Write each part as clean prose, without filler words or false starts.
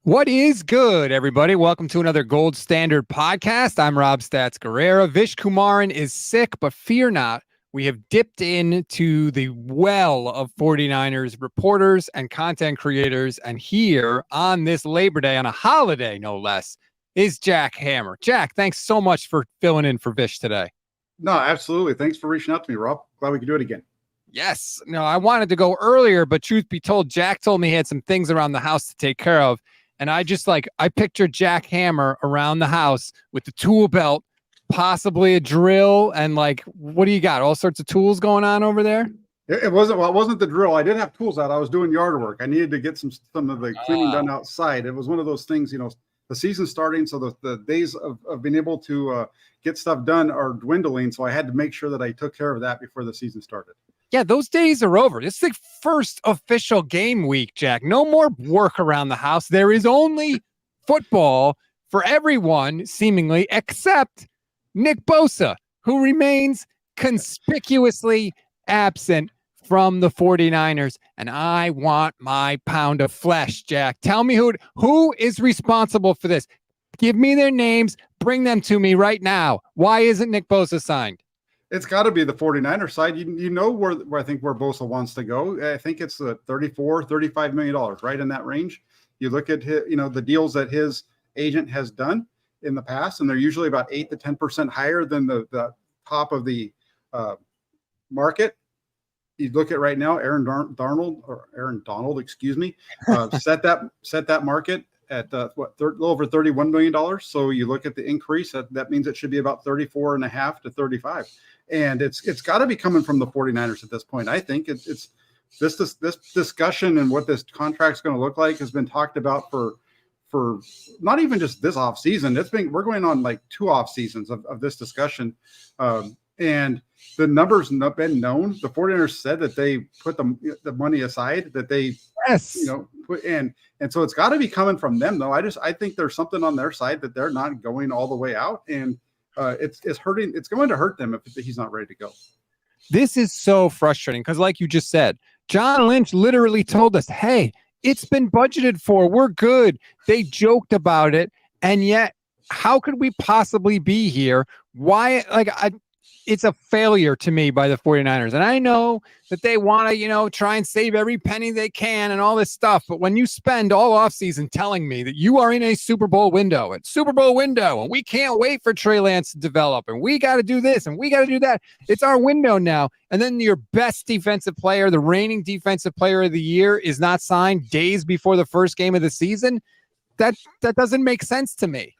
What is good, everybody? Welcome to another Gold Standard podcast. I'm Rob Stats Guerrera. Vish Kumaran is sick, but fear not. We have dipped into the well of 49ers reporters and content creators. And here on this Labor Day, on a holiday, no less, is Jack Hammer. Jack, thanks so much for filling in for Vish today. No, absolutely. Thanks for reaching out to me, Rob. Glad we could do it again. Yes. No, I wanted to go earlier, but truth be told, Jack told me he had some things around the house to take care of. And I pictured Jack Hammer around the house with the tool belt, possibly a drill, and what do you got? All sorts of tools going on over there? It wasn't the drill. I did have tools out. I was doing yard work. I needed to get some of the cleaning done outside. It was one of those things, the season's starting, so the days of being able to get stuff done are dwindling. So I had to make sure that I took care of that before the season started. Yeah, those days are over. It's the first official game week, Jack. No more work around the house. There is only football for everyone, seemingly, except Nick Bosa, who remains conspicuously absent from the 49ers. And I want my pound of flesh, Jack. Tell me who is responsible for this. Give me their names. Bring them to me right now. Why isn't Nick Bosa signed? It's got to be the 49er side. You know where I think where Bosa wants to go. I think it's the $34-35 million, right in that range. You look at the deals that his agent has done in the past, and they're usually about 8 to 10% higher than the top of the market. You look at right now, Aaron Donald, excuse me, set that market at a little over $31 million. So you look at the increase, that means it should be about 34.5 to 35. And it's got to be coming from the 49ers at this point. I think it's this discussion and what this contract's going to look like has been talked about for not even just this off season. We're going on like 2 off seasons of this discussion. And the numbers have been known. The 49ers said that they put the money aside, that they put in. And so it's got to be coming from them, though. I think there's something on their side that they're not going all the way out. And it's hurting. It's going to hurt them if he's not ready to go. This is so frustrating because, like you just said, John Lynch literally told us, hey, it's been budgeted for. We're good. They joked about it. And yet, how could we possibly be here? Why? It's a failure to me by the 49ers. And I know that they want to, try and save every penny they can and all this stuff. But when you spend all offseason telling me that you are in a Super Bowl window, and we can't wait for Trey Lance to develop, and we got to do this and we got to do that. It's our window now. And then your best defensive player, the reigning defensive player of the year, is not signed days before the first game of the season. That doesn't make sense to me.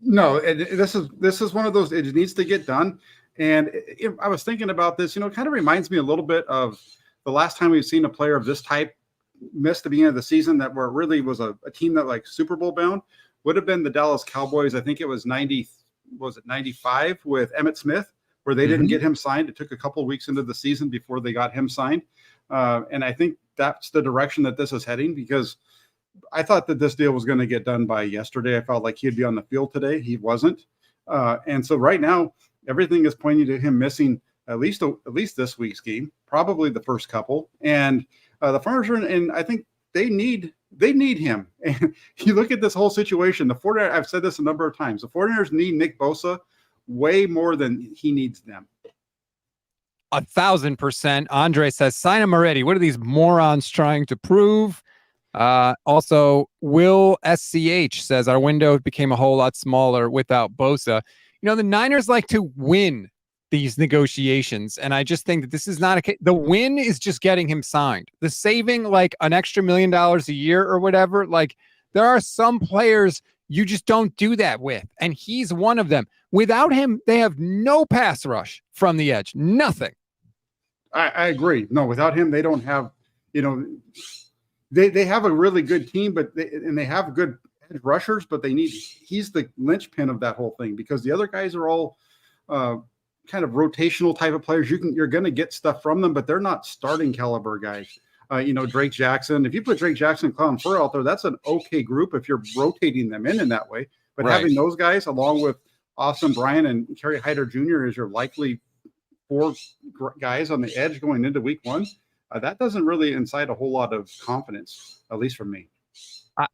No, this is one of those, it needs to get done. And I was thinking about this, it kind of reminds me a little bit of the last time we've seen a player of this type miss the beginning of the season, that where it really was a team that like Super Bowl bound, would have been the Dallas Cowboys. I think it was 95 with Emmitt Smith, where they didn't get him signed. It took a couple of weeks into the season before they got him signed. And I think that's the direction that this is heading, because I thought that this deal was going to get done by yesterday. I felt like he'd be on the field today. He wasn't. And so right now, everything is pointing to him missing at least this week's game, probably the first couple. And the Farmers are in, I think they need him. And you look at this whole situation, the 49ers, I've said this a number of times, the 49ers need Nick Bosa way more than he needs them. 1,000%. Andre says, sign him already. What are these morons trying to prove? Also, Will SCH says, our window became a whole lot smaller without Bosa. The Niners like to win these negotiations, and I just think that this is not a case. The win is just getting him signed. The saving like an extra $1 million a year or whatever, there are some players you just don't do that with, and he's one of them. Without him, they have no pass rush from the edge. Nothing. I agree. No, without him, they don't have, they have a really good team, but they have good edge rushers, but he's the linchpin of that whole thing, because the other guys are all kind of rotational type of players. You're going to get stuff from them, but they're not starting caliber guys. Drake Jackson, if you put Drake Jackson and Clown Fur out there, that's an okay group if you're rotating them in that way. But having those guys along with Austin Bryant and Kerry Hyder Jr. is your likely 4 guys on the edge going into week 1. That doesn't really incite a whole lot of confidence, at least for me.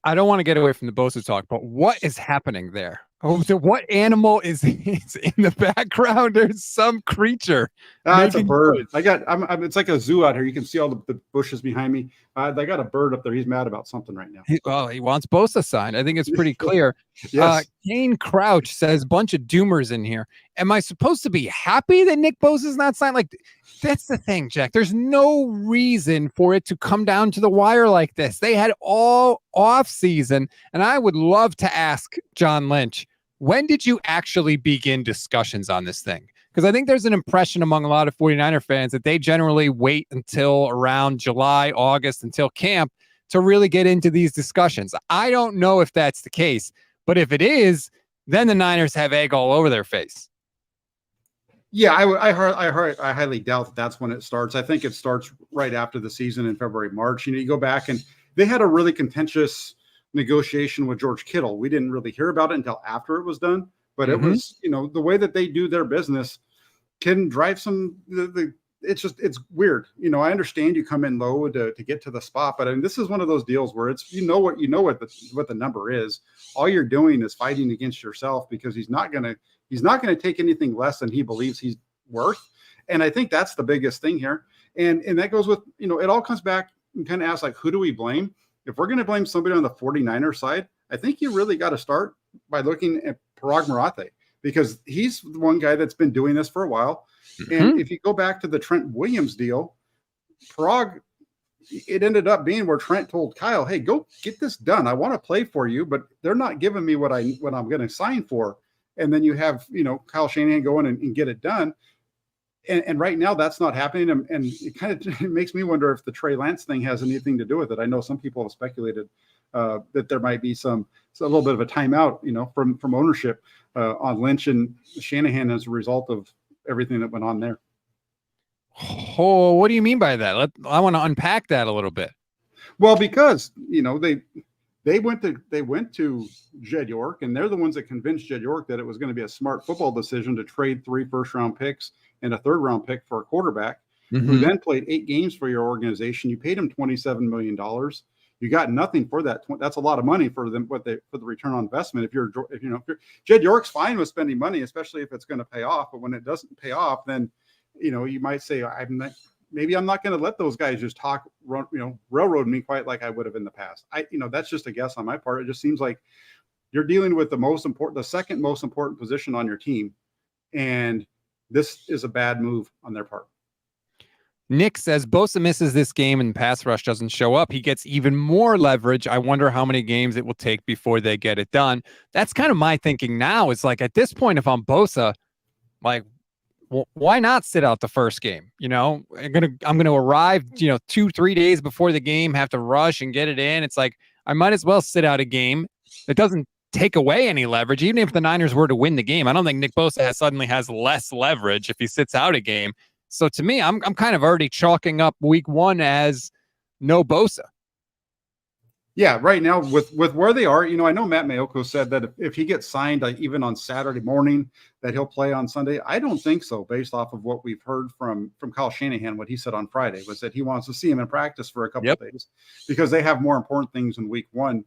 I don't want to get away from the Bosa talk, but what is happening there? Oh, so what animal is in the background? There's some creature It's a making bird. noise. It's like a zoo out here. You can see all the bushes behind me. They got a bird up there. He's mad about something right now. He wants Bosa signed. I think it's pretty clear. Yes. Kane Crouch says, bunch of doomers in here. Am I supposed to be happy that Nick Bosa's not signed? Like, that's the thing, Jack. There's no reason for it to come down to the wire like this. They had all off season, and I would love to ask John Lynch, when did you actually begin discussions on this thing? Because I think there's an impression among a lot of 49er fans that they generally wait until around July, August, until camp to really get into these discussions. I don't know if that's the case, but if it is, then the Niners have egg all over their face. Yeah, I highly doubt that that's when it starts. I think it starts right after the season in February, March. You go back and they had a really contentious negotiation with George Kittle. We didn't really hear about it until after it was done, but it was, the way that they do their business can drive some, it's weird. I understand you come in low to get to the spot, but I mean, this is one of those deals where it's, what the number is. All you're doing is fighting against yourself because he's not going to take anything less than he believes he's worth. And I think that's the biggest thing here. And that goes with, it all comes back and kind of asks, like, who do we blame? If we're going to blame somebody on the 49er side, I think you really got to start by looking at Parag Marathe, because he's the one guy that's been doing this for a while. And if you go back to the Trent Williams deal, Parag, it ended up being where Trent told Kyle, hey, go get this done. I want to play for you, but they're not giving me what I'm going to sign for. And then you have, Kyle Shanahan go in and get it done. And right now that's not happening. And it kind of makes me wonder if the Trey Lance thing has anything to do with it. I know some people have speculated that there might be a little bit of a timeout, from ownership on Lynch and Shanahan as a result of everything that went on there. Oh, what do you mean by that? I want to unpack that a little bit. Well, because, they went to Jed York, and they're the ones that convinced Jed York that it was going to be a smart football decision to trade 3 first-round picks and a third-round pick for a quarterback who then played 8 games for your organization. You paid him $27 million. You got nothing for that. That's a lot of money for them. For the return on investment. If you're Jed York's fine with spending money, especially if it's going to pay off. But when it doesn't pay off, then you might say, maybe I'm not going to let those guys just railroad me quite like I would have in the past. That's just a guess on my part. It just seems like you're dealing with the second most important position on your team, and this is a bad move on their part. Nick says Bosa misses this game and pass rush doesn't show up. He gets even more leverage. I wonder how many games it will take before they get it done. That's kind of my thinking now. It's like at this point, if I'm Bosa, like, well, why not sit out the first game? I'm gonna arrive, 2-3 days before the game, have to rush and get it in. It's like I might as well sit out a game. It doesn't take away any leverage, even if the Niners were to win the game. I don't think Nick Bosa suddenly has less leverage if he sits out a game. So to me, I'm kind of already chalking up week 1 as no Bosa. Yeah, right now with where they are, I know Matt Mayoko said that if he gets signed even on Saturday morning, that he'll play on Sunday. I don't think so, based off of what we've heard from Kyle Shanahan. What he said on Friday was that he wants to see him in practice for a couple of days because they have more important things in week 1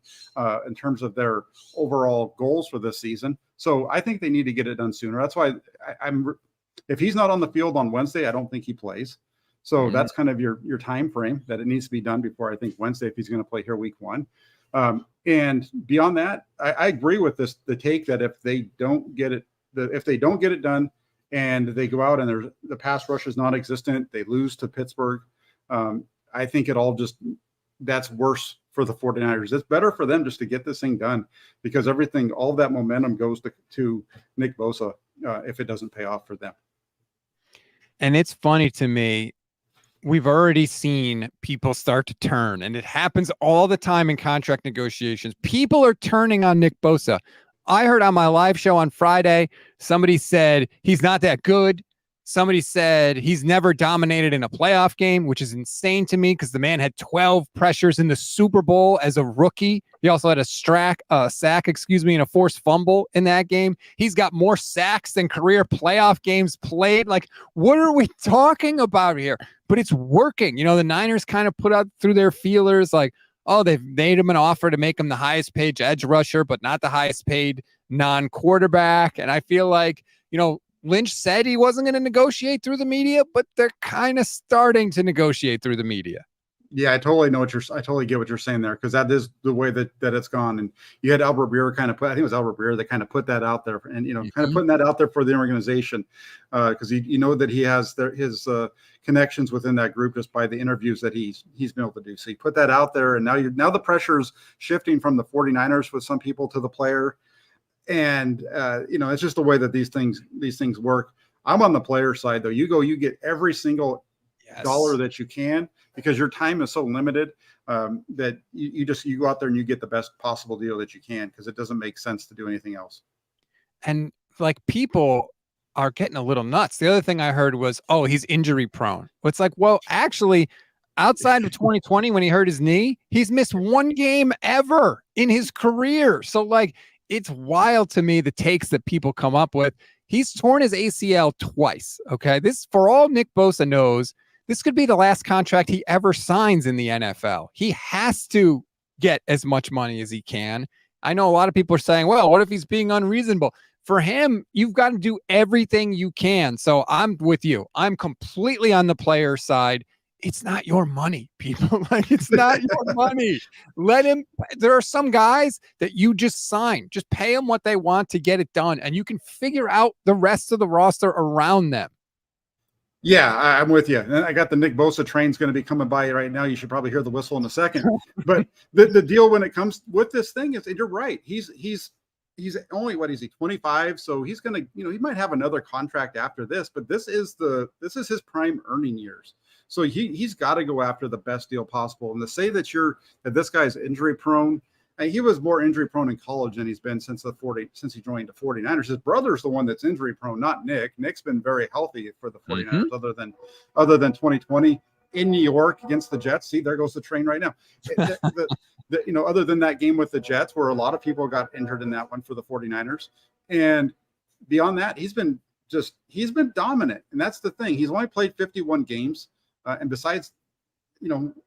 in terms of their overall goals for this season. So I think they need to get it done sooner. That's why if he's not on the field on Wednesday, I don't think he plays. So that's kind of your time frame that it needs to be done before, I think, Wednesday, if he's going to play here week 1. And beyond that, I agree with the take that if they don't get it done and they go out and the pass rush is non-existent, they lose to Pittsburgh, I think that's worse for the 49ers. It's better for them just to get this thing done because all that momentum goes to Nick Bosa if it doesn't pay off for them. And it's funny to me, we've already seen people start to turn, and it happens all the time in contract negotiations. People are turning on Nick Bosa. I heard on my live show on Friday, somebody said he's not that good. Somebody said he's never dominated in a playoff game, which is insane to me because the man had 12 pressures in the Super Bowl as a rookie. He also had a sack, and a forced fumble in that game. He's got more sacks than career playoff games played. Like, what are we talking about here? But it's working. The Niners kind of put out through their feelers like, oh, they've made him an offer to make him the highest paid edge rusher, but not the highest paid non-quarterback. And I feel like, Lynch said he wasn't going to negotiate through the media, but they're kind of starting to negotiate through the media. Yeah, I totally get what you're saying there, because that is the way that it's gone. And you had Albert Breer I think it was Albert Breer that kind of put that out there, and kind of putting that out there for the organization, because that he has his connections within that group just by the interviews that he's been able to do. So he put that out there, and now the pressure's shifting from the 49ers with some people to the player, and it's just the way that these things work. I'm on the player side though. You get every single dollar that you can, because your time is so limited, that you go out there and you get the best possible deal that you can, because it doesn't make sense to do anything else. And like, people are getting a little nuts. The other thing I heard was, oh, he's injury prone. It's like, well, actually, outside of 2020 when he hurt his knee, he's missed one game ever in his career. So like, it's wild to me the takes that people come up with. He's torn his ACL twice. Okay. This, for all Nick Bosa knows, this could be the last contract he ever signs in the NFL. He has to get as much money as he can. I know a lot of people are saying, well, what if he's being unreasonable? For him, you've got to do everything you can. So I'm with you. I'm completely on the player side. It's not your money, people. Like, it's not your money. Let him. There are some guys that you just sign. Just pay them what they want to get it done, and you can figure out the rest of the roster around them. Yeah, I'm with you. And I got the Nick Bosa train's going to be coming by right now. You should probably hear the whistle in a second. But the deal when it comes with this thing is, you're right. He's only, what is he, 25? So he's going to, he might have another contract after this, but this is his prime earning years. So he's got to go after the best deal possible. And to say that this guy's injury prone, and he was more injury prone in college than he's been since he joined the 49ers. His brother's the one that's injury prone, not Nick. Nick's been very healthy for the 49ers, other than 2020 in New York against the Jets. See, there goes the train right now. Other than that game with the Jets, where a lot of people got injured in that one for the 49ers. And beyond that, he's been dominant. And that's the thing. He's only played 51 games. And besides,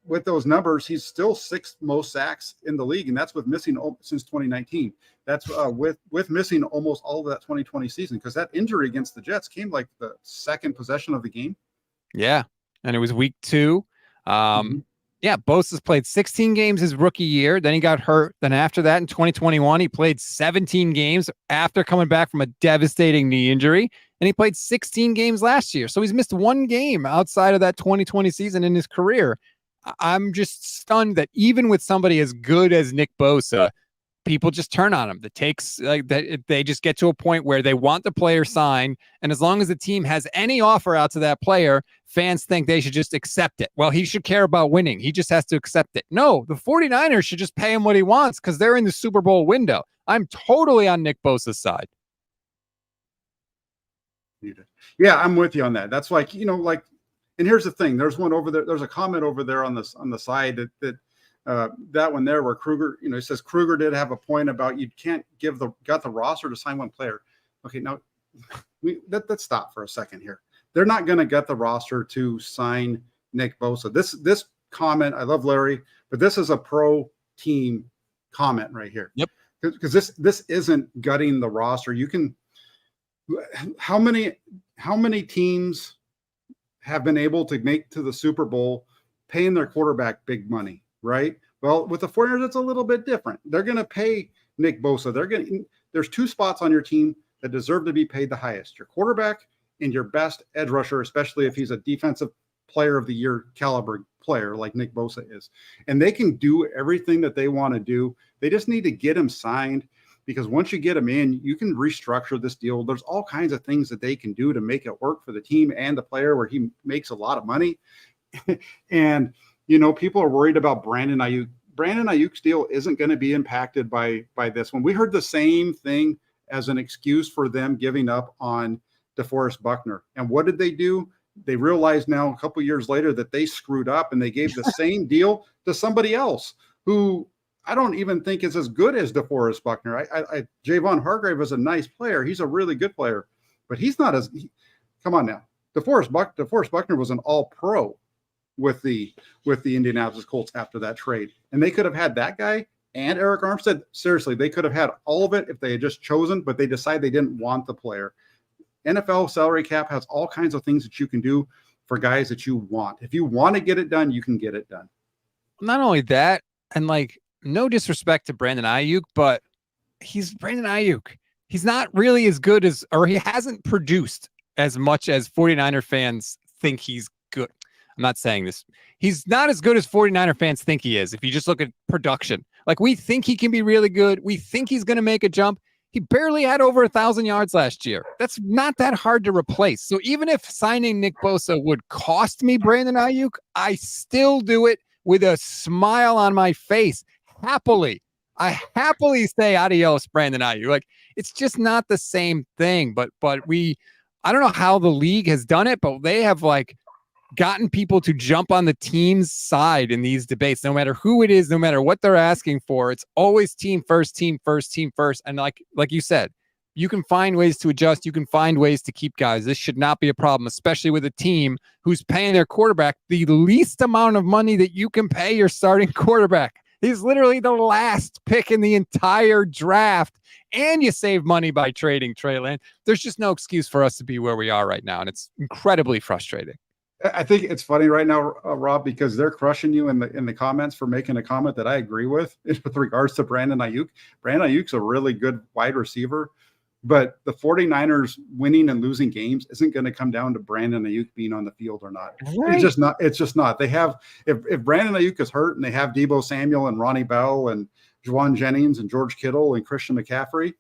with those numbers, he's still sixth most sacks in the league, and that's with missing since 2019. That's with missing almost all of that 2020 season, because that injury against the Jets came like the second possession of the game. Yeah, and it was week 2. Yeah, Bosa's played 16 games his rookie year. Then he got hurt. Then after that, in 2021, he played 17 games after coming back from a devastating knee injury. And he played 16 games last year. So he's missed one game outside of that 2020 season in his career. I'm just stunned that even with somebody as good as Nick Bosa, people just turn on him. The takes, like, that they just get to a point where they want the player signed, and as long as the team has any offer out to that player, fans think they should just accept it. Well, he should care about winning. He just has to accept it. No, the 49ers should just pay him what he wants, because they're in the Super Bowl window. I'm totally on Nick Bosa's side. Yeah, I'm with you on that. That's like, and here's the thing. There's one over there. There's a comment over there on the side that one there where Kruger, he says Kruger did have a point about you can't got the roster to sign one player. Okay, now let's stop for a second here. They're not going to get the roster to sign Nick Bosa. This comment, I love Larry, but this is a pro team comment right here. Yep. Because this isn't gutting the roster. You can. How many teams have been able to make to the Super Bowl paying their quarterback big money, right? Well, with the 49ers, it's a little bit different. They're going to pay Nick Bosa. There's 2 spots on your team that deserve to be paid the highest: your quarterback and your best edge rusher, especially if he's a defensive player of the year caliber player like Nick Bosa is. And they can do everything that they want to do. They just need to get him signed. Because once you get him in, you can restructure this deal. There's all kinds of things that they can do to make it work for the team and the player, where he makes a lot of money. And, people are worried about Brandon Ayuk. Brandon Ayuk's deal isn't going to be impacted by this one. We heard the same thing as an excuse for them giving up on DeForest Buckner. And what did they do? They realized now, a couple years later, that they screwed up, and they gave the same deal to somebody else who I don't even think is as good as DeForest Buckner. Javon Hargrave is a nice player. He's a really good player, but he's not come on now. DeForest Buckner was an all-pro with the Indianapolis Colts after that trade. And they could have had that guy and Eric Armstead. Seriously, they could have had all of it if they had just chosen, but they decided they didn't want the player. NFL salary cap has all kinds of things that you can do for guys that you want. If you want to get it done, you can get it done. Not only that, and like, no disrespect to Brandon Ayuk, but he's Brandon Ayuk. He's not really as good as, or he hasn't produced as much as 49er fans think he's good. I'm not saying this. He's not as good as 49er fans think he is. If you just look at production, like, we think he can be really good. We think he's going to make a jump. He barely had over 1,000 yards last year. That's not that hard to replace. So even if signing Nick Bosa would cost me Brandon Ayuk, I still do it with a smile on my face. Happily. I happily say adios, Brandon Ayuk. Like, it's just not the same thing. But I don't know how the league has done it, but they have like gotten people to jump on the team's side in these debates, no matter who it is, no matter what they're asking for. It's always team first, team first, team first. And like you said, you can find ways to adjust. You can find ways to keep guys. This should not be a problem, especially with a team who's paying their quarterback the least amount of money that you can pay your starting quarterback. He's literally the last pick in the entire draft, and you save money by trading Trey Lance. There's just no excuse for us to be where we are right now, and it's incredibly frustrating. I think it's funny right now, Rob, because they're crushing you in the comments for making a comment that I agree with regards to Brandon Ayuk. Brandon Ayuk's a really good wide receiver, but the 49ers winning and losing games isn't going to come down to Brandon Ayuk being on the field or not. Right. It's just not. They have, if Brandon Ayuk is hurt and they have Deebo Samuel and Ronnie Bell and Juwan Jennings and George Kittle and Christian McCaffrey,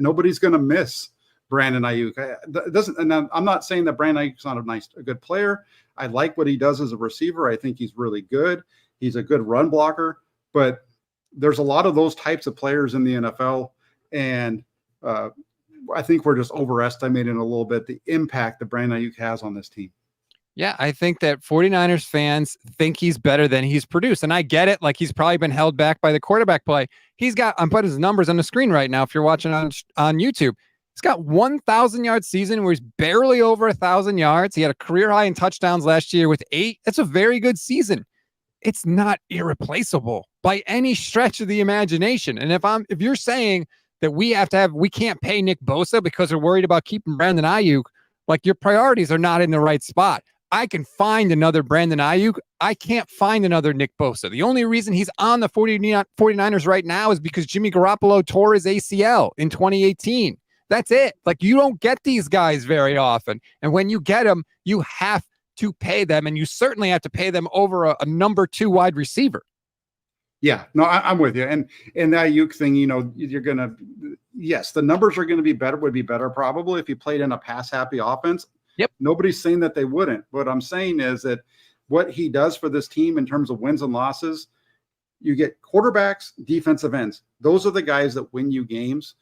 nobody's going to miss Brandon Ayuk. And I'm not saying that Brandon Ayuk's not a good player. I like what he does as a receiver. I think he's really good. He's a good run blocker, but there's a lot of those types of players in the NFL. And I think we're just overestimating a little bit the impact that Brandon Ayuk has on this team. Yeah, I think that 49ers fans think he's better than he's produced. And I get it. Like, he's probably been held back by the quarterback play. I'm putting his numbers on the screen right now if you're watching on YouTube. He's got 1,000-yard season where he's barely over 1,000 yards. He had a career high in touchdowns last year with 8. That's a very good season. It's not irreplaceable by any stretch of the imagination. And if you're saying that we can't pay Nick Bosa because we're worried about keeping Brandon Ayuk, like, your priorities are not in the right spot. I can find another Brandon Ayuk. I can't find another Nick Bosa. The only reason he's on the 49ers right now is because Jimmy Garoppolo tore his ACL in 2018. That's it. Like, you don't get these guys very often. And when you get them, you have to pay them. And you certainly have to pay them over a number 2 wide receiver. Yeah, no, I'm with you. And the Ayuk thing, you're going to, yes, the numbers are going to be better, would be better probably if you played in a pass happy offense. Yep. Nobody's saying that they wouldn't. What I'm saying is that what he does for this team in terms of wins and losses, you get quarterbacks, defensive ends. Those are the guys that win you games.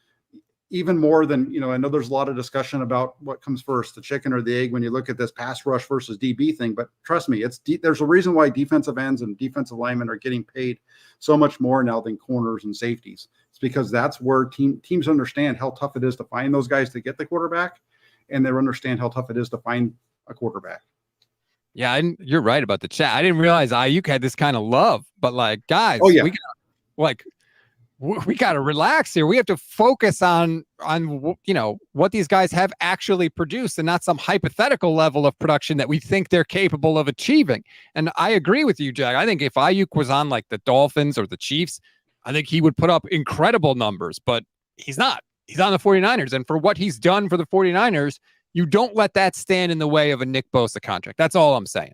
Even more than, I know there's a lot of discussion about what comes first, the chicken or the egg, when you look at this pass rush versus DB thing. But trust me, there's a reason why defensive ends and defensive linemen are getting paid so much more now than corners and safeties. It's because that's where teams understand how tough it is to find those guys to get the quarterback, and they understand how tough it is to find a quarterback. Yeah, you're right about the chat. I didn't realize Ayuk had this kind of love, but like, guys, oh, yeah. We got to relax here. We have to focus on what these guys have actually produced, and not some hypothetical level of production that we think they're capable of achieving. And I agree with you, Jack. I think if Ayuk was on like the Dolphins or the Chiefs, I think he would put up incredible numbers, but he's not. He's on the 49ers. And for what he's done for the 49ers, you don't let that stand in the way of a Nick Bosa contract. That's all I'm saying.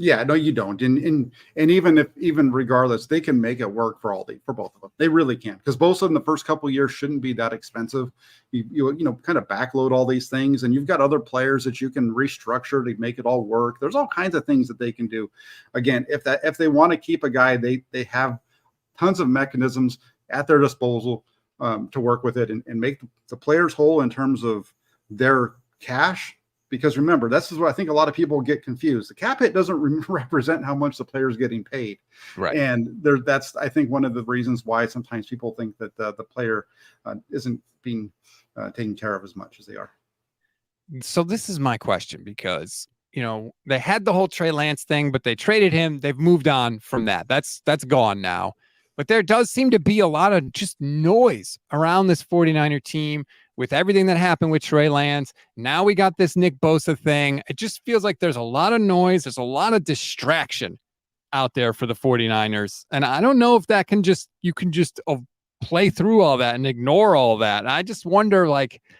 Yeah, no, you don't. And even regardless, they can make it work for both of them. They really can, because Bosa in the first couple of years shouldn't be that expensive. You kind of backload all these things, and you've got other players that you can restructure to make it all work. There's all kinds of things that they can do. Again, if they want to keep a guy, they have tons of mechanisms at their disposal to work with it and make the players whole in terms of their cash. Because remember, this is what I think a lot of people get confused. The cap hit doesn't represent how much the player is getting paid. Right. And that's, I think, one of the reasons why sometimes people think that the player isn't being taken care of as much as they are. So this is my question, because they had the whole Trey Lance thing, but they traded him. They've moved on from that. That's gone now. But there does seem to be a lot of just noise around this 49er team with everything that happened with Trey Lance. Now we got this Nick Bosa thing. It just feels like there's a lot of noise. There's a lot of distraction out there for the 49ers. And I don't know if you can just play through all that and ignore all that. I just wonder,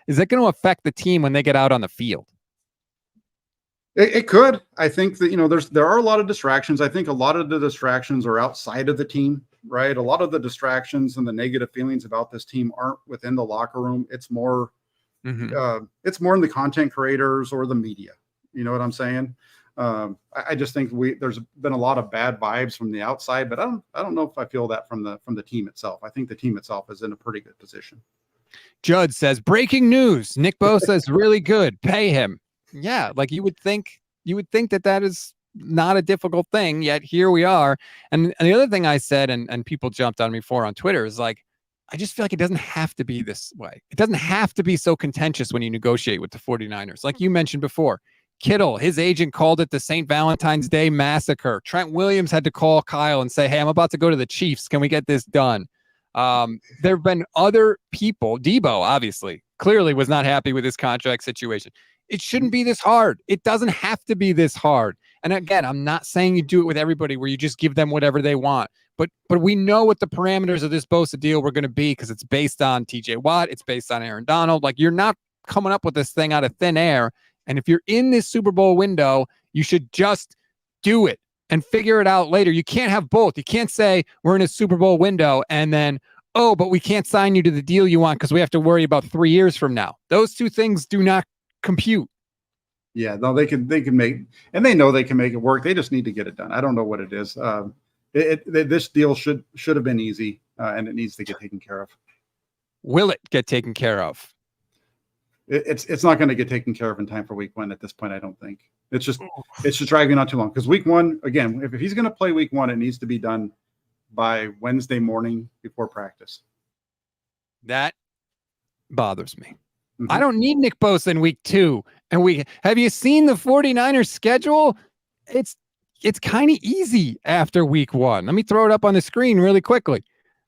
is that going to affect the team when they get out on the field? It could. I think that, there are a lot of distractions. I think a lot of the distractions are outside of the team, right? A lot of the distractions and the negative feelings about this team aren't within the locker room. It's more, it's more in the content creators or the media. You know what I'm saying? I just think there's been a lot of bad vibes from the outside, but I don't know if I feel that from the team itself. I think the team itself is in a pretty good position. Judd says, breaking news. Nick Bosa is really good. Pay him. Yeah. You would think that is not a difficult thing, yet here we are. And the other thing I said, and people jumped on me for on Twitter, is I just feel like it doesn't have to be this way. It doesn't have to be so contentious when you negotiate with the 49ers. Like you mentioned before, Kittle, his agent called it the St. Valentine's Day massacre. Trent Williams had to call Kyle and say, hey, I'm about to go to the Chiefs. Can we get this done? There have been other people. Debo, obviously, clearly was not happy with his contract situation. It shouldn't be this hard. It doesn't have to be this hard. And again, I'm not saying you do it with everybody where you just give them whatever they want. But we know what the parameters of this Bosa deal were going to be because it's based on TJ Watt. It's based on Aaron Donald. You're not coming up with this thing out of thin air. And if you're in this Super Bowl window, you should just do it and figure it out later. You can't have both. You can't say we're in a Super Bowl window and then, oh, but we can't sign you to the deal you want because we have to worry about 3 years from now. Those two things do not compute. Yeah, no, they can make, and they know they can make it work. They just need to get it done. I don't know what it is. This deal should have been easy, and it needs to get taken care of. Will it get taken care of? It's not going to get taken care of in time for week 1 at this point. I don't think it's just dragging on too long because week 1 again. If he's going to play week 1, it needs to be done by Wednesday morning before practice. That bothers me. I don't need Nick Bosa in week 2. And have you seen the 49ers schedule? It's kind of easy after week 1. Let me throw it up on the screen really quickly.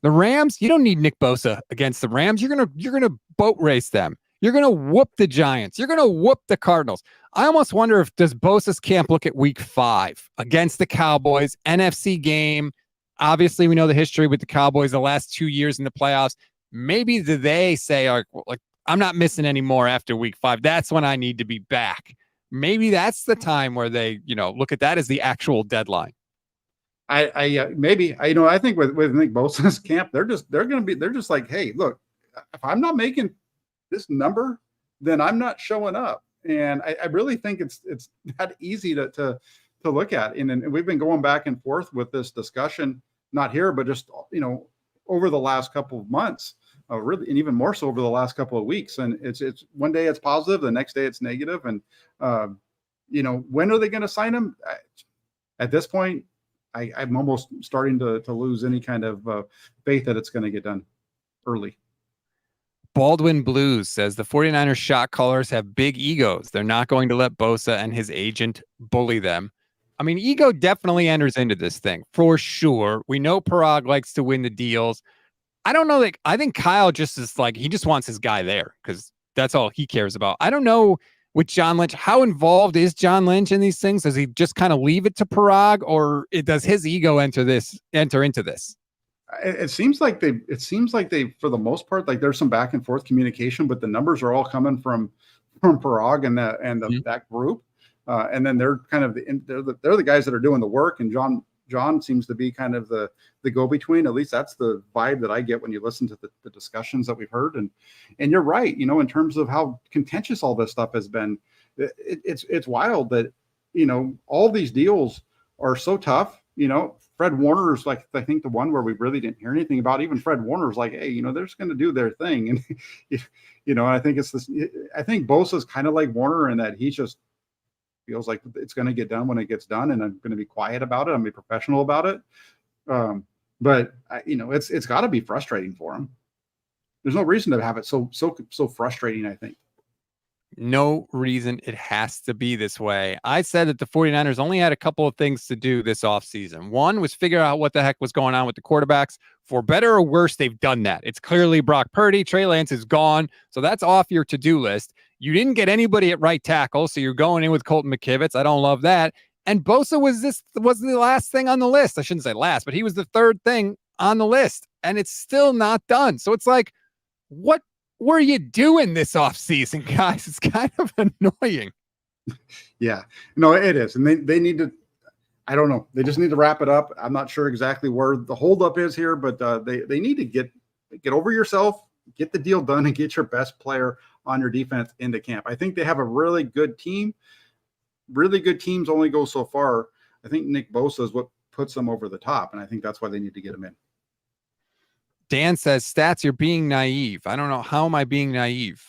The Rams, you don't need Nick Bosa against the Rams. You're gonna boat race them. You're gonna whoop the Giants. You're gonna whoop the Cardinals. I almost wonder if does Bosa's camp look at week 5 against the Cowboys, NFC game. Obviously, we know the history with the Cowboys the last 2 years in the playoffs. Maybe do they say I'm not missing any more after week 5. That's when I need to be back. Maybe that's the time where they, look at that as the actual deadline. I think with Nick Bosa's camp, they're just like, hey, look, if I'm not making this number, then I'm not showing up. And I really think it's that easy to look at. And we've been going back and forth with this discussion, not here, but just, over the last couple of months. Really, and even more so over the last couple of weeks. And it's one day it's positive, the next day it's negative. And when are they going to sign him? At this point, I'm almost starting to lose any kind of faith that it's going to get done early. Baldwin Blues says the 49ers shot callers have big egos. They're not going to let Bosa and his agent bully them. I mean, ego definitely enters into this thing for sure. We know Parag likes to win the deals. I don't know. I think Kyle just is he just wants his guy there because that's all he cares about. I don't know with John Lynch, how involved is John Lynch in these things? Does he just kind of leave it to Parag or does his ego enter into this? It seems like they, for the most part, there's some back and forth communication, but the numbers are all coming from Parag and that group. And then they're kind of they're the guys that are doing the work. And John seems to be kind of the go-between. At least that's the vibe that I get when you listen to the discussions that we've heard. And you're right, in terms of how contentious all this stuff has been. It's wild that, all these deals are so tough. Fred Warner is I think the one where we really didn't hear anything about. Even Fred Warner is hey, they're just going to do their thing. And, I think it's this, I think Bosa's kind of like Warner in that he just feels like it's going to get done when it gets done, and I'm going to be quiet about it. I'm going to be professional about it. But it's got to be frustrating for him. There's no reason to have it so frustrating, I think. No reason it has to be this way. I said that the 49ers only had a couple of things to do this offseason. One was figure out what the heck was going on with the quarterbacks. For better or worse, they've done that. It's clearly Brock Purdy. Trey Lance is gone. So that's off your to-do list. You didn't get anybody at right tackle, so you're going in with Colton McKivitz. I don't love that. And Bosa was the last thing on the list. I shouldn't say last, but he was the third thing on the list. And it's still not done. So it's like, what were you doing this offseason, guys? It's kind of annoying. Yeah, no, it is. And they need to, I don't know. They just need to wrap it up. I'm not sure exactly where the holdup is here, but they need to get over yourself, get the deal done, and get your best player on your defense into camp. I think they have a really good team. Really good teams only go so far. I think Nick Bosa is what puts them over the top, and I think that's why they need to get him in. Dan says, Stats, you're being naive. I don't know. How am I being naive?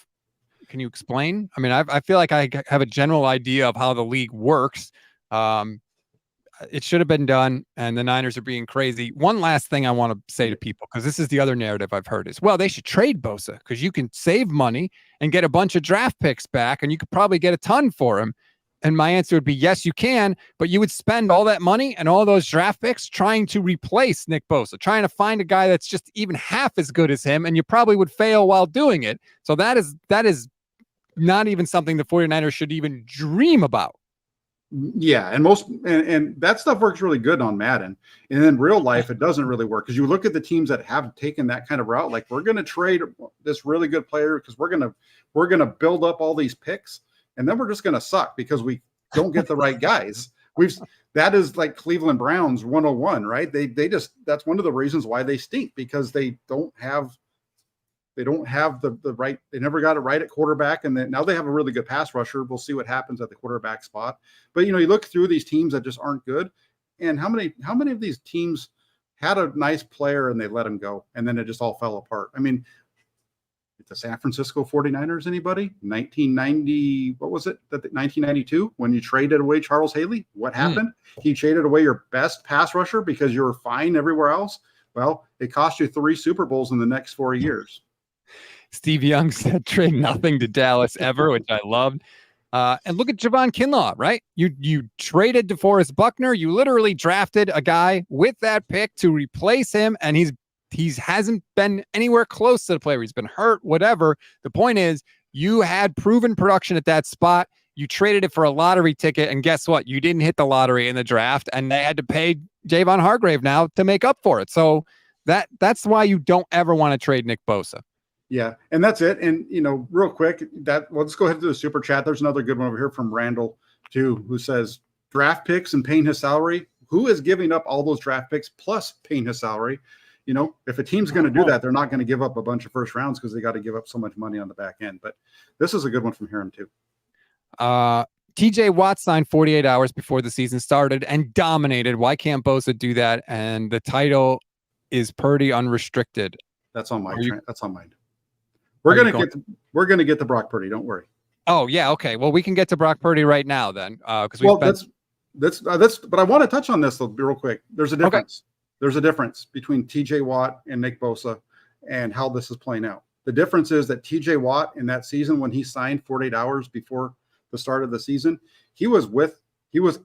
Can you explain? I mean, I feel like I have a general idea of how the league works. It should have been done, and the Niners are being crazy. One last thing I want to say to people, because this is the other narrative I've heard, is, well, they should trade Bosa because you can save money and get a bunch of draft picks back, and you could probably get a ton for him. And my answer would be, yes, you can, but you would spend all that money and all those draft picks trying to replace Nick Bosa, trying to find a guy that's just even half as good as him, and you probably would fail while doing it. So that is not even something the 49ers should even dream about. Yeah, and that stuff works really good on Madden. And in real life, it doesn't really work, because you look at the teams that have taken that kind of route, like, we're going to trade this really good player because we're going to build up all these picks, and then we're just going to suck because we don't get the right guys. That is like Cleveland Browns 101, right? They just, that's one of the reasons why they stink, because they don't have the right, they never got it right at quarterback. And then now they have a really good pass rusher. We'll see what happens at the quarterback spot. But, you look through these teams that just aren't good. And how many of these teams had a nice player and they let him go, and then it just all fell apart? I mean, the San Francisco 49ers, anybody? 1990, what was it? 1992, when you traded away Charles Haley, what happened? He traded away your best pass rusher because you were fine everywhere else. Well, it cost you 3 Super Bowls in the next 4 years. Steve Young said, trade nothing to Dallas ever, which I loved. And look at Javon Kinlaw, right? You traded DeForest Buckner. You literally drafted a guy with that pick to replace him, and he hasn't been anywhere close to the player. He's been hurt, whatever. The point is, you had proven production at that spot. You traded it for a lottery ticket, and guess what? You didn't hit the lottery in the draft, and they had to pay Javon Hargrave now to make up for it. So that's why you don't ever want to trade Nick Bosa. Yeah, and that's it. And, real quick, let's go ahead to the super chat. There's another good one over here from Randall, too, who says, draft picks and paying his salary. Who is giving up all those draft picks plus paying his salary? If a team's going to do that, they're not going to give up a bunch of first rounds because they got to give up so much money on the back end. But this is a good one from Hiram, too. TJ Watt signed 48 hours before the season started and dominated. Why can't Bosa do that? And the title is Purdy Unrestricted. That's on That's on mine. We're going to get to Brock Purdy. Don't worry. Oh yeah. Okay. Well, we can get to Brock Purdy right now then. That's but I want to touch on this real quick. There's a difference. Okay. There's a difference between TJ Watt and Nick Bosa and how this is playing out. The difference is that TJ Watt, in that season when he signed 48 hours before the start of the season, he was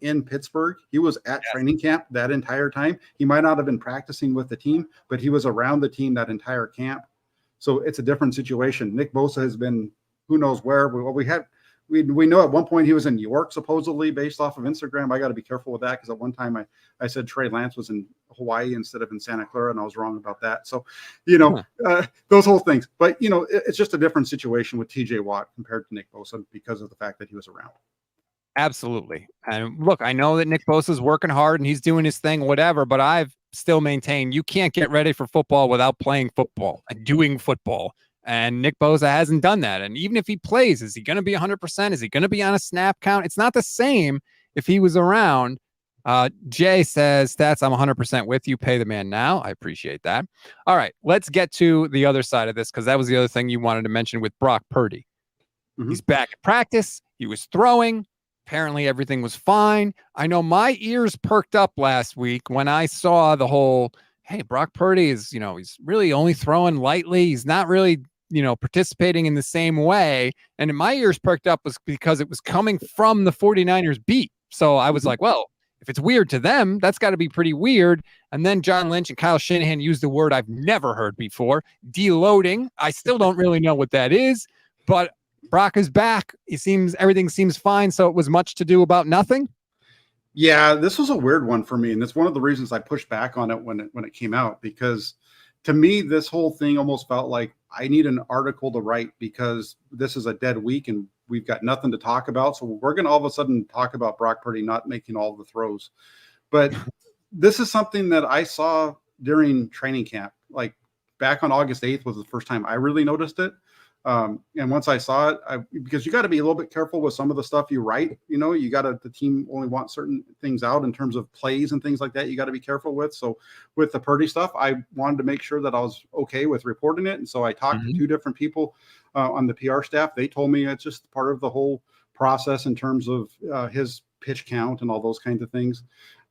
in Pittsburgh. He was at training camp that entire time. He might not have been practicing with the team, but he was around the team that entire camp. So it's a different situation. Nick Bosa has been who knows where. We know at one point he was in New York, supposedly, based off of Instagram. I got to be careful with that, because at one time I said Trey Lance was in Hawaii instead of in Santa Clara, and I was wrong about that. So, those whole things. But, it's just a different situation with TJ Watt compared to Nick Bosa because of the fact that he was around. Absolutely. And look, I know that Nick Bosa is working hard and he's doing his thing, whatever, but I've still maintained you can't get ready for football without playing football and doing football. And Nick Bosa hasn't done that. And even if he plays, is he going to be 100%? Is he going to be on a snap count? It's not the same if he was around. Jay says, Stats, I'm 100% with you. Pay the man now. I appreciate that. All right, let's get to the other side of this, because that was the other thing you wanted to mention with Brock Purdy. Mm-hmm. He's back at practice. He was throwing. Apparently everything was fine. I know my ears perked up last week when I saw the whole, hey, Brock Purdy is, he's really only throwing lightly. He's not really participating in the same way. And my ears perked up was because it was coming from the 49ers beat. So I was like, well, if it's weird to them, that's got to be pretty weird. And then John Lynch and Kyle Shanahan used the word I've never heard before, deloading. I still don't really know what that is, but Brock is back. Everything seems fine. So it was much to do about nothing. Yeah, this was a weird one for me, and that's one of the reasons I pushed back on it when it came out, because to me this whole thing almost felt like I need an article to write because this is a dead week and we've got nothing to talk about. So we're going to all of a sudden talk about Brock Purdy not making all the throws. But this is something that I saw during training camp. Like back on August 8th was the first time I really noticed it. And once I saw it, because you got to be a little bit careful with some of the stuff you write, the team only wants certain things out in terms of plays and things like that. You got to be careful with. So with the Purdy stuff, I wanted to make sure that I was okay with reporting it. And so I talked to two different people on the PR staff. They told me it's just part of the whole process in terms of his pitch count and all those kinds of things.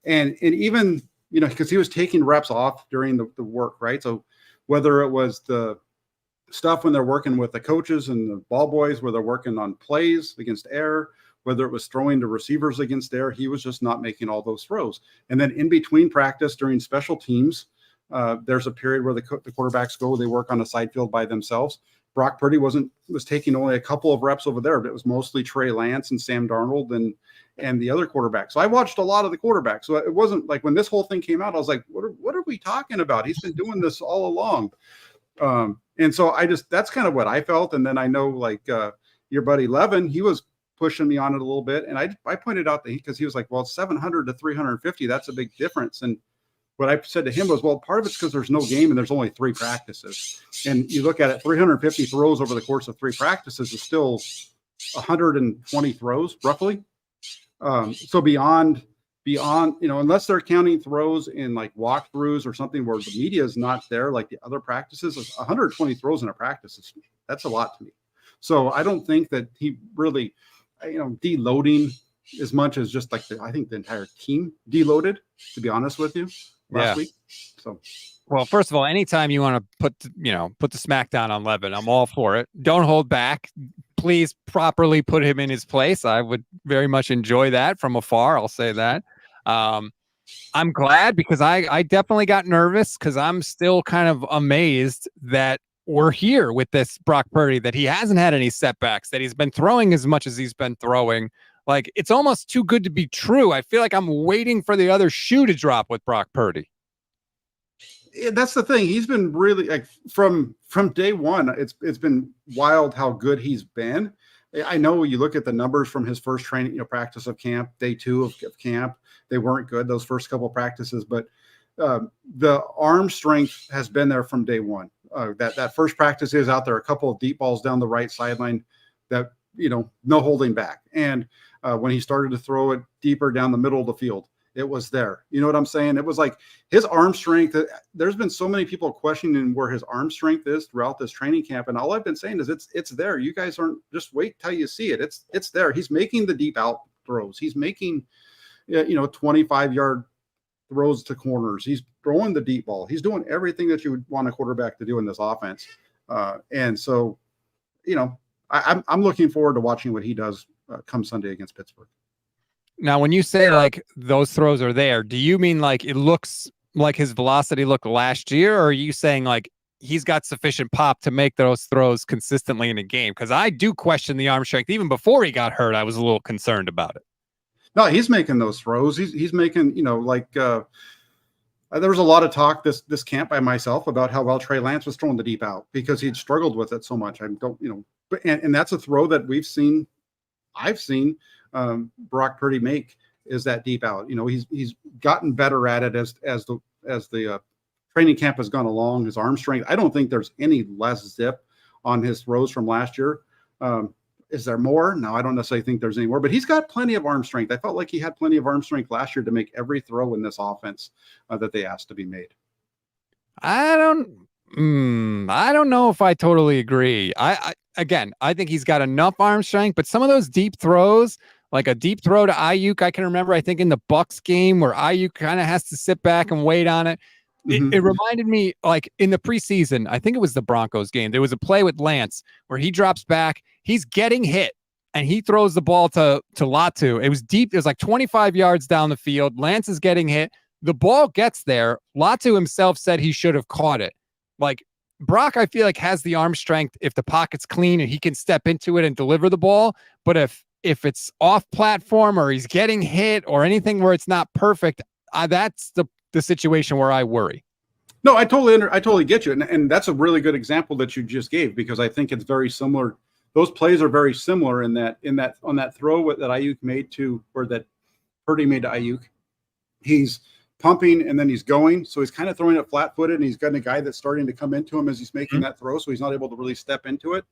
And even, because he was taking reps off during the work, right? So whether it was the stuff when they're working with the coaches and the ball boys, where they're working on plays against air, whether it was throwing to receivers against air, he was just not making all those throws. And then in between practice during special teams, there's a period where the quarterbacks go, they work on a side field by themselves. Brock Purdy was taking only a couple of reps over there, but it was mostly Trey Lance and Sam Darnold and the other quarterbacks. So I watched a lot of the quarterbacks. So it wasn't like when this whole thing came out, I was like, what are we talking about? He's been doing this all along. And so that's kind of what I felt. And then I know your buddy Levin, he was pushing me on it a little bit. And I pointed out that because he was like, well, it's 700 to 350. That's a big difference. And what I said to him was, well, part of it's because there's no game and there's only 3 practices. And you look at it, 350 throws over the course of 3 practices is still 120 throws roughly. So beyond, unless they're counting throws in like walkthroughs or something where the media is not there, like the other practices, 120 throws in a practice that's a lot to me. So I don't think that he really, deloading as much as just like I think the entire team deloaded, to be honest with you, last week. So, well, first of all, anytime you want to put the smackdown on Levin, I'm all for it. Don't hold back. Please properly put him in his place. I would very much enjoy that from afar. I'll say that. I'm glad because I definitely got nervous because I'm still kind of amazed that we're here with this Brock Purdy, that he hasn't had any setbacks, that he's been throwing as much as he's been throwing. Like, it's almost too good to be true. I feel like I'm waiting for the other shoe to drop with Brock Purdy. Yeah, that's the thing. He's been really like from day one. It's been wild how good he's been. I know you look at the numbers from his first training, practice of camp, day 2 of camp. They weren't good those first couple of practices, but the arm strength has been there from day one. That first practice is out there, a couple of deep balls down the right sideline that no holding back. And when he started to throw it deeper down the middle of the field, it was there. You know what I'm saying? It was like his arm strength. There's been so many people questioning where his arm strength is throughout this training camp. And all I've been saying is it's there. You guys aren't, just wait till you see it. It's there. He's making the deep out throws. He's making, 25-yard throws to corners. He's throwing the deep ball. He's doing everything that you would want a quarterback to do in this offense. And so, I'm looking forward to watching what he does come Sunday against Pittsburgh. Now, when you say like those throws are there, do you mean like it looks like his velocity looked last year, or are you saying like he's got sufficient pop to make those throws consistently in a game? Because I do question the arm strength. Even before he got hurt, I was a little concerned about it. No, he's making those throws. He's making, there was a lot of talk this camp by myself about how well Trey Lance was throwing the deep out because he'd struggled with it so much. And that's a throw that I've seen Brock Purdy make, is that deep out. He's gotten better at it as the training camp has gone along. His arm strength, I don't think there's any less zip on his throws from last year. Is there more? No, I don't necessarily think there's any more, but he's got plenty of arm strength. I felt like he had plenty of arm strength last year to make every throw in this offense that they asked to be made. I don't know if I totally agree. I think he's got enough arm strength, but some of those deep throws, like a deep throw to Ayuk, I can remember, I think in the Bucs game where Ayuk kind of has to sit back and wait on it. It reminded me, like in the preseason, I think it was the Broncos game. There was a play with Lance where he drops back, he's getting hit, and he throws the ball to Latu. It was deep. It was like 25 yards down the field. Lance is getting hit. The ball gets there. Latu himself said he should have caught it. Like Brock, I feel like has the arm strength if the pocket's clean and he can step into it and deliver the ball. But if it's off platform or he's getting hit or anything where it's not perfect, that's the situation where I worry. No, I totally get you. And that's a really good example that you just gave, because I think it's very similar. Those plays are very similar on that throw that Ayuk made to, or that Purdy made to Ayuk. He's pumping and then he's going. So he's kind of throwing it flat footed, and he's got a guy that's starting to come into him as he's making that throw. So he's not able to really step into it.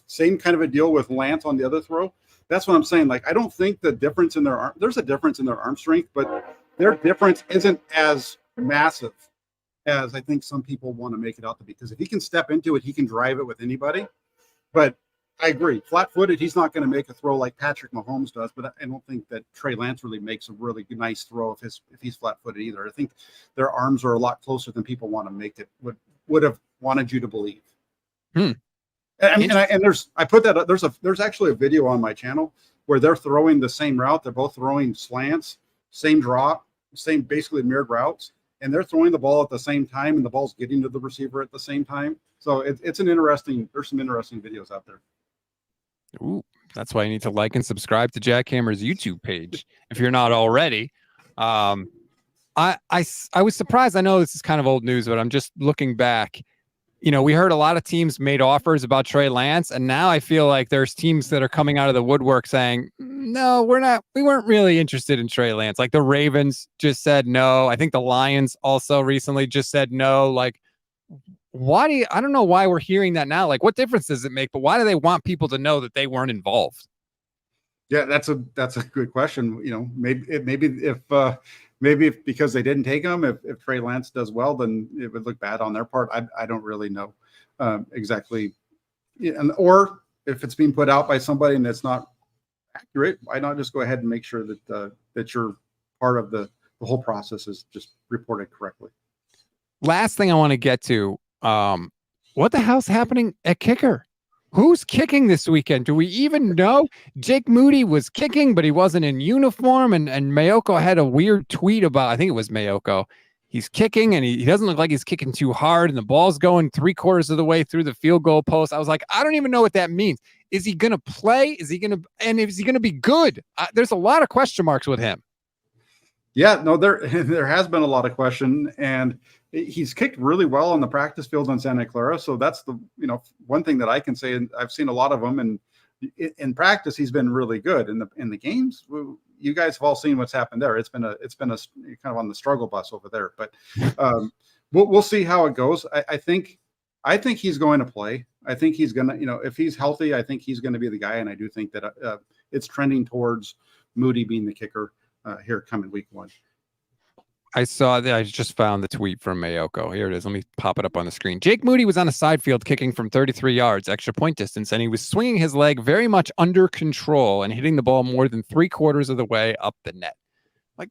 Same kind of a deal with Lance on the other throw. That's what I'm saying. Like, I don't think the difference in their arm, there's a difference in their arm strength, but their difference isn't as massive as I think some people want to make it out to be. Because if he can step into it, he can drive it with anybody. But I agree, flat-footed, he's not going to make a throw like Patrick Mahomes does. But I don't think that Trey Lance really makes a really nice throw if he's flat-footed either. I think their arms are a lot closer than people want to make it. Would have wanted you to believe. And there's actually a video on my channel where they're throwing the same route. They're both throwing slants, same drop, same basically mirrored routes, and they're throwing the ball at the same time, and the ball's getting to the receiver at the same time. So there's some interesting videos out there. Ooh, that's why you need to like and subscribe to Jackhammer's YouTube page if you're not already. I was surprised. I know this is kind of old news, but I'm just looking back. You know, we heard a lot of teams made offers about Trey Lance, and now I feel like there's teams that are coming out of the woodwork saying, no, we weren't really interested in Trey Lance. Like the Ravens just said no. I think the Lions also recently just said no. Like, I don't know why we're hearing that now. Like, what difference does it make? But why do they want people to know that they weren't involved? Yeah, that's a good question. You know, maybe if because they didn't take him, if Trey Lance does well, then it would look bad on their part. I don't really know exactly. Or if it's being put out by somebody and it's not accurate, why not just go ahead and make sure that you're part of the whole process is just reported correctly. Last thing I want to get to, what the hell's happening at kicker? Who's kicking this weekend? Do we even know? Jake Moody was kicking, but he wasn't in uniform. And Mayoko had a weird tweet about, I think it was Mayoko. He's kicking and he doesn't look like he's kicking too hard. And the ball's going 3/4 of the way through the field goal post. I was like, I don't even know what that means. Is he going to play? Is he going to be good? There's a lot of question marks with him. Yeah, no, there has been a lot of question, and he's kicked really well on the practice field in Santa Clara. So that's the one thing that I can say. And I've seen a lot of them, and in practice he's been really good. In the games, you guys have all seen what's happened there. It's been a kind of on the struggle bus over there. But we'll see how it goes. I think he's going to play. I think he's gonna, if he's healthy, I think he's going to be the guy. And I do think that it's trending towards Moody being the kicker here coming week 1. I just found the tweet from Mayoko. Here it is. Let me pop it up on the screen. Jake Moody was on a side field kicking from 33 yards, extra point distance, and he was swinging his leg very much under control and hitting the ball more than 3/4 of the way up the net. Like,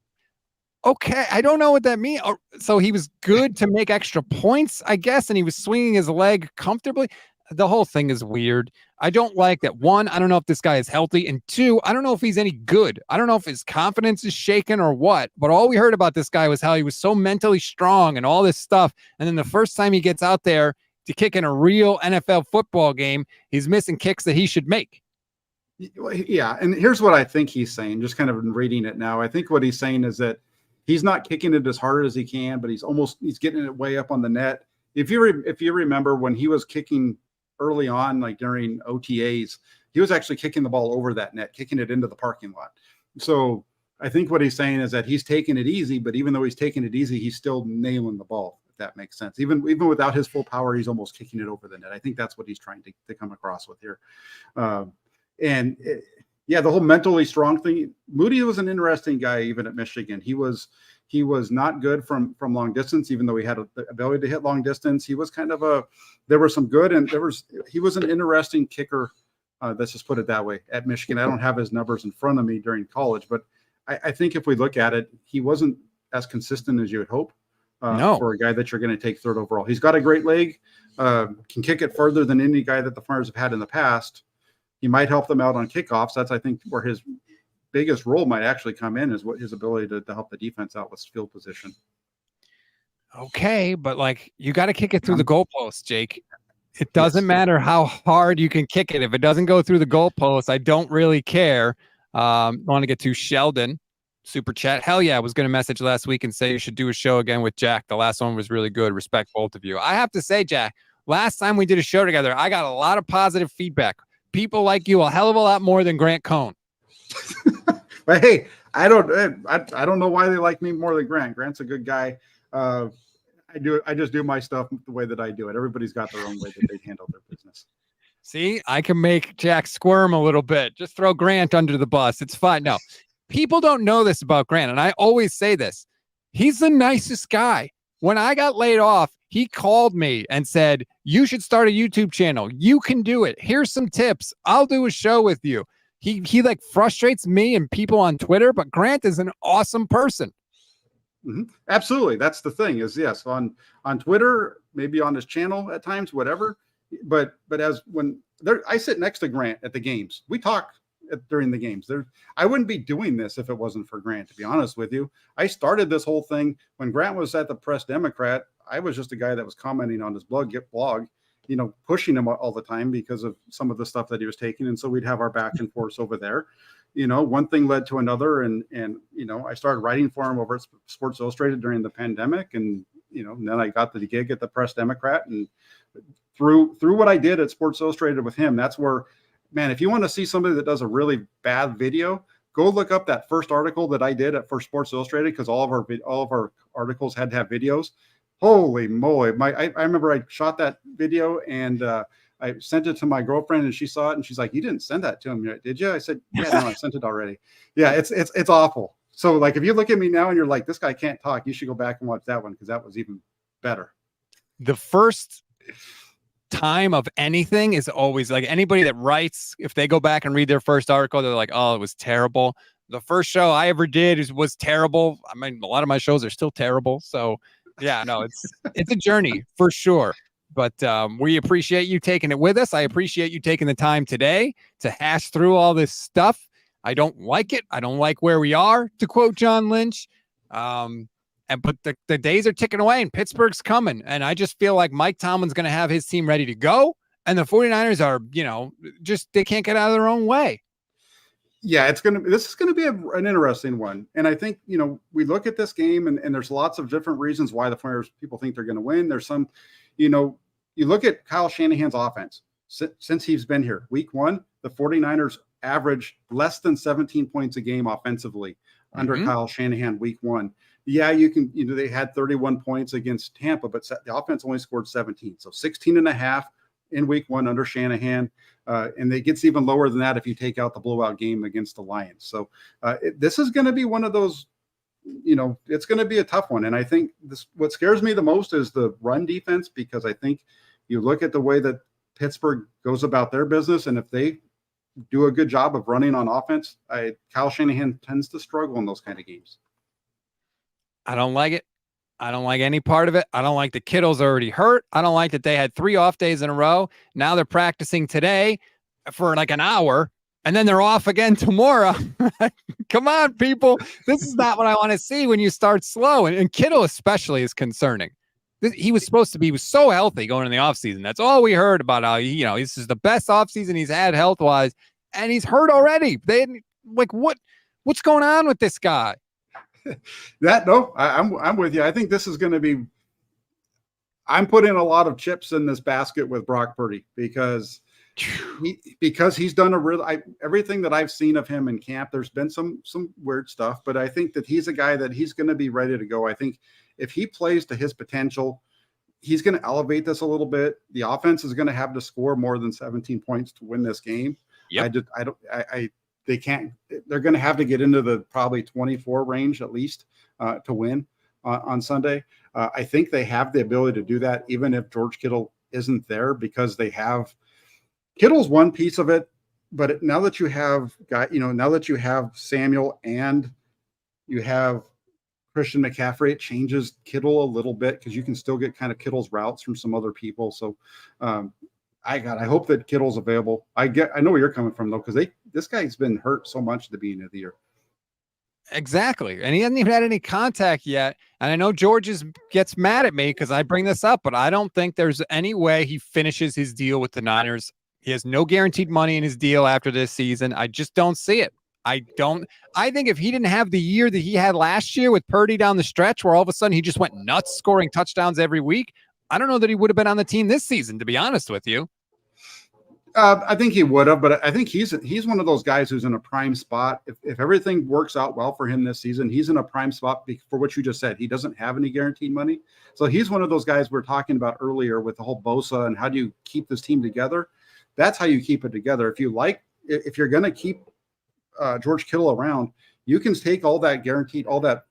okay, I don't know what that means. So he was good to make extra points, I guess, and he was swinging his leg comfortably. The whole thing is weird. I don't like that. 1, I don't know if this guy is healthy. And 2, I don't know if he's any good. I don't know if his confidence is shaken or what. But all we heard about this guy was how he was so mentally strong and all this stuff. And then the first time he gets out there to kick in a real NFL football game, he's missing kicks that he should make. Yeah. And here's what I think he's saying, just kind of reading it now. I think what he's saying is that he's not kicking it as hard as he can, but he's getting it way up on the net. If you remember when he was kicking early on, like during OTAs, he was actually kicking the ball over that net, kicking it into the parking lot. So I think what he's saying is that he's taking it easy, but even though he's taking it easy, he's still nailing the ball, if that makes sense. Even without his full power, he's almost kicking it over the net. I think that's what he's trying to come across with here. The whole mentally strong thing. Moody was an interesting guy, even at Michigan. He was not good from long distance, even though he had the ability to hit long distance. He was there was some good, and he was an interesting kicker. Let's just put it that way. At Michigan, I don't have his numbers in front of me during college, but I think if we look at it, he wasn't as consistent as you would hope. No. for a guy that you're going to take third overall. He's got a great leg, can kick it further than any guy that the Flyers have had in the past. He might help them out on kickoffs. That's, I think, where his biggest role might actually come in, is what his ability to help the defense out with field position. Okay, but like, you got to kick it through the goalpost, Jake. It doesn't matter how hard you can kick it. If it doesn't go through the goalpost, I don't really care. Want to get to Sheldon, super chat. Hell yeah, I was going to message last week and say you should do a show again with Jack. The last one was really good. Respect both of you. I have to say, Jack, last time we did a show together, I got a lot of positive feedback. People like you a hell of a lot more than Grant Cohn. But hey, I don't know why they like me more than Grant. Grant's a good guy. I just do my stuff the way that I do it. Everybody's got their own way that they handle their business. See, I can make Jack squirm a little bit. Just throw Grant under the bus. It's fine. No, people don't know this about Grant, and I always say this. He's the nicest guy. When I got laid off, he called me and said, you should start a YouTube channel. You can do it. Here's some tips. I'll do a show with you. He like frustrates me and people on Twitter, but Grant is an awesome person. Mm-hmm. Absolutely. That's the thing is, yes, on Twitter, maybe on his channel at times, whatever. But as when I sit next to Grant at the games, we talk during the games. I wouldn't be doing this if it wasn't for Grant, to be honest with you. I started this whole thing when Grant was at the Press Democrat. I was just a guy that was commenting on his blog, pushing him all the time because of some of the stuff that he was taking. And so we'd have our back and forth over there. One thing led to another, and I started writing for him over at Sports Illustrated during the pandemic, and then I got the gig at the Press Democrat, and through what I did at Sports Illustrated with him, that's where, man, if you want to see somebody that does a really bad video, go look up that first article that I did for Sports Illustrated, because all of our articles had to have videos. Holy moly! I remember I shot that video and I sent it to my girlfriend, and she saw it, and she's like, "You didn't send that to him, did you?" I said, "Yeah, no, I sent it already." Yeah, it's awful. So like, if you look at me now and you're like, "This guy can't talk," you should go back and watch that one, because that was even better. The first time of anything is always like, anybody that writes, if they go back and read their first article, they're like, "Oh, it was terrible." The first show I ever did was terrible. I mean, a lot of my shows are still terrible. So yeah, no, it's a journey for sure. But we appreciate you taking it with us. I appreciate you taking the time today to hash through all this stuff. I don't like it. I don't like where we are, to quote John Lynch. But the days are ticking away, and Pittsburgh's coming. And I just feel like Mike Tomlin's going to have his team ready to go. And the 49ers are, they can't get out of their own way. Yeah, this is going to be an interesting one. And I think, we look at this game, and there's lots of different reasons why the Flyers people think they're going to win. There's some, you look at Kyle Shanahan's offense since he's been here. Week 1, the 49ers average less than 17 points a game offensively under Kyle Shanahan week 1. Yeah, they had 31 points against Tampa, but the offense only scored 17. So 16.5 in week 1 under Shanahan. And it gets even lower than that if you take out the blowout game against the Lions. So this is going to be one of those, it's going to be a tough one. And I think what scares me the most is the run defense, because I think you look at the way that Pittsburgh goes about their business, and if they do a good job of running on offense, Kyle Shanahan tends to struggle in those kind of games. I don't like it. I don't like any part of it. I don't like the Kittle's already hurt. I don't like that they had 3 off days in a row. Now they're practicing today for like an hour, and then they're off again tomorrow. Come on, people. This is not what I want to see when you start slow. And Kittle especially is concerning. He was so healthy going in the offseason. That's all we heard about how, this is the best offseason he's had health-wise, and he's hurt already. What's going on with this guy? I'm with you. I think this is going to be, I'm putting a lot of chips in this basket with Brock Purdy, because he's done everything that I've seen of him in camp. There's been some weird stuff, but I think that he's a guy that he's going to be ready to go. I think if he plays to his potential, he's going to elevate this a little bit. The offense is going to have to score more than 17 points to win this game. Yep. They can't. They're going to have to get into the probably 24 range at least to win on Sunday. I think they have the ability to do that, even if George Kittle isn't there, because they have Kittle's one piece of it. But now that you have now that you have Samuel and you have Christian McCaffrey, it changes Kittle a little bit because you can still get kind of Kittle's routes from some other people. So I hope that Kittle's available. I know where you're coming from though, because this guy's been hurt so much at the beginning of the year. Exactly. And he hasn't even had any contact yet. And I know George gets mad at me because I bring this up, but I don't think there's any way he finishes his deal with the Niners. He has no guaranteed money in his deal after this season. I just don't see it. I think if he didn't have the year that he had last year with Purdy down the stretch, where all of a sudden he just went nuts scoring touchdowns every week, I don't know that he would have been on the team this season, to be honest with you. I think he would have, but I think he's one of those guys who's in a prime spot. If everything works out well for him this season, he's in a prime spot for what you just said. He doesn't have any guaranteed money. So he's one of those guys we were talking about earlier with the whole Bosa and how do you keep this team together? That's how you keep it together. If you're going to keep George Kittle around, you can take all that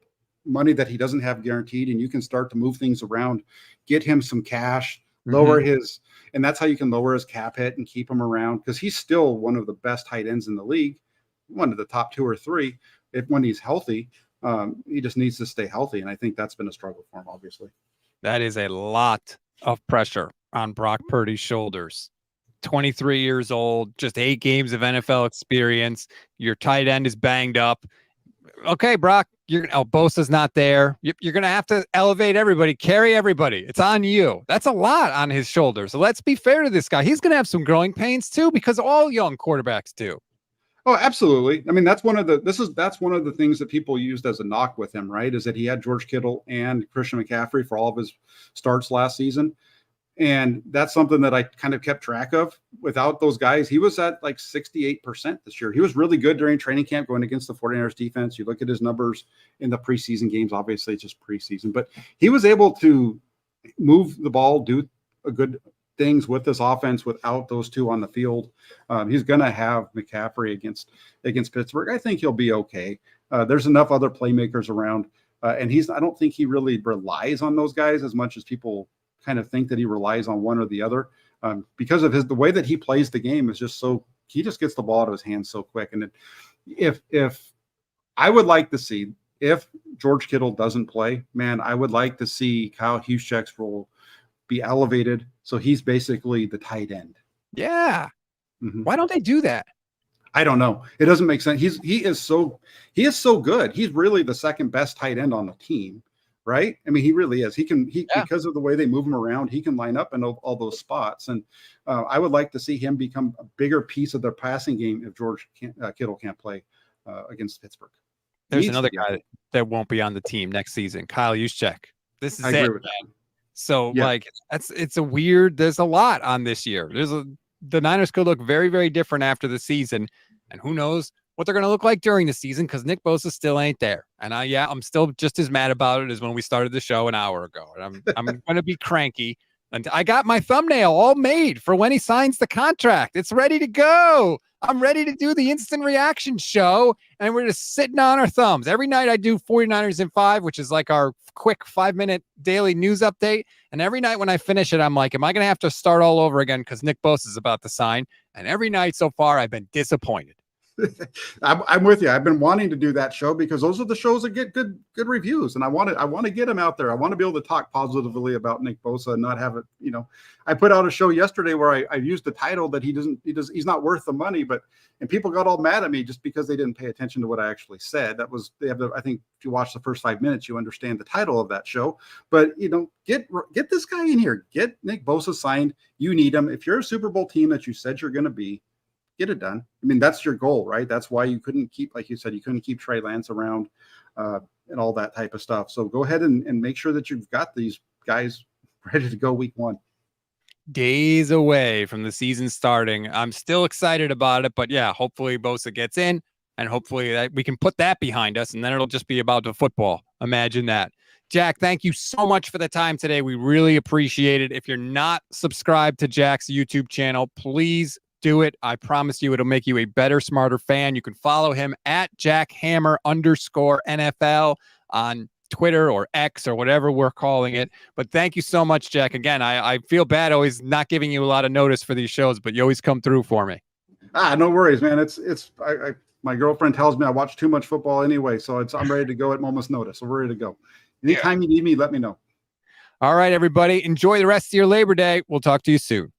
money that he doesn't have guaranteed, and you can start to move things around, get him some cash, lower his, and that's how you can lower his cap hit and keep him around, because he's still one of the best tight ends in the league, one of the top 2 or 3 when he's healthy. He just needs to stay healthy, and I think that's been a struggle for him, obviously. That is a lot of pressure on Brock Purdy's shoulders. 23 years old, just 8 games of NFL experience. Your tight end is banged up. Okay, Brock, Bosa's not there. You're going to have to elevate everybody, carry everybody. It's on you. That's a lot on his shoulders. So let's be fair to this guy. He's going to have some growing pains too, because all young quarterbacks do. Oh, absolutely. I mean, that's one of the things that people used as a knock with him, right? Is that he had George Kittle and Christian McCaffrey for all of his starts last season. And that's something that I kind of kept track of. Without those guys, he was at like 68% this year. He was really good during training camp going against the 49ers defense. You look at his numbers in the preseason games, obviously it's just preseason, but he was able to move the ball, do good things with this offense without those 2 on the field. He's going to have McCaffrey against Pittsburgh. I think he'll be okay. There's enough other playmakers around. And I don't think he really relies on those guys as much as people kind of think that he relies on one or the other, because of the way that he plays the game is just he just gets the ball out of his hands so quick. And if I would like to see, if George Kittle doesn't play, man, I would like to see Kyle Juszczyk's role be elevated. So he's basically the tight end. Yeah. Why don't they do that? I don't know. It doesn't make sense. He is so good. He's really the second best tight end on the team. Right? I mean, he really is. Because of the way they move him around, he can line up in all those spots. And I would like to see him become a bigger piece of their passing game if George Kittle can't play against Pittsburgh. There's another guy that won't be on the team next season, Kyle Juszczyk. This is it. So there's a lot on this year. The Niners could look very, very different after the season, and who knows what they're going to look like during the season, because Nick Bosa still ain't there. And I'm still just as mad about it as when we started the show an hour ago. And I'm going to be cranky. And I got my thumbnail all made for when he signs the contract. It's ready to go. I'm ready to do the instant reaction show, and we're just sitting on our thumbs. Every night I do 49ers in 5, which is like our quick 5-minute daily news update. And every night when I finish it, I'm like, am I going to have to start all over again because Nick Bosa is about to sign? And every night so far, I've been disappointed. I'm with you. I've been wanting to do that show because those are the shows that get good reviews, and I want to get them out there. I want to be able to talk positively about Nick Bosa and not have it. I put out a show yesterday where I used the title that he's not worth the money, and people got all mad at me just because they didn't pay attention to what I actually said. I think if you watch the first 5 minutes, you understand the title of that show. But get this guy in here, get Nick Bosa signed. You need him. If you're a Super Bowl team that you said you're going to be, get it done. I mean, that's your goal, right? That's why you couldn't keep, like you said, Trey Lance around and all that type of stuff. So go ahead and make sure that you've got these guys ready to go week 1. Days away from the season starting. I'm still excited about it, but yeah, hopefully Bosa gets in, and hopefully we can put that behind us, and then it'll just be about the football. Imagine that. Jack, thank you so much for the time today. We really appreciate it. If you're not subscribed to Jack's YouTube channel, please do it. I promise you it'll make you a better, smarter fan. You can follow him at JackHammer_NFL on Twitter or X or whatever we're calling it. But thank you so much, Jack. Again, I feel bad always not giving you a lot of notice for these shows, but you always come through for me. No worries, man. My girlfriend tells me I watch too much football anyway, so I'm ready to go at moment's notice. So we're ready to go. Anytime you need me, let me know. All right, everybody. Enjoy the rest of your Labor Day. We'll talk to you soon.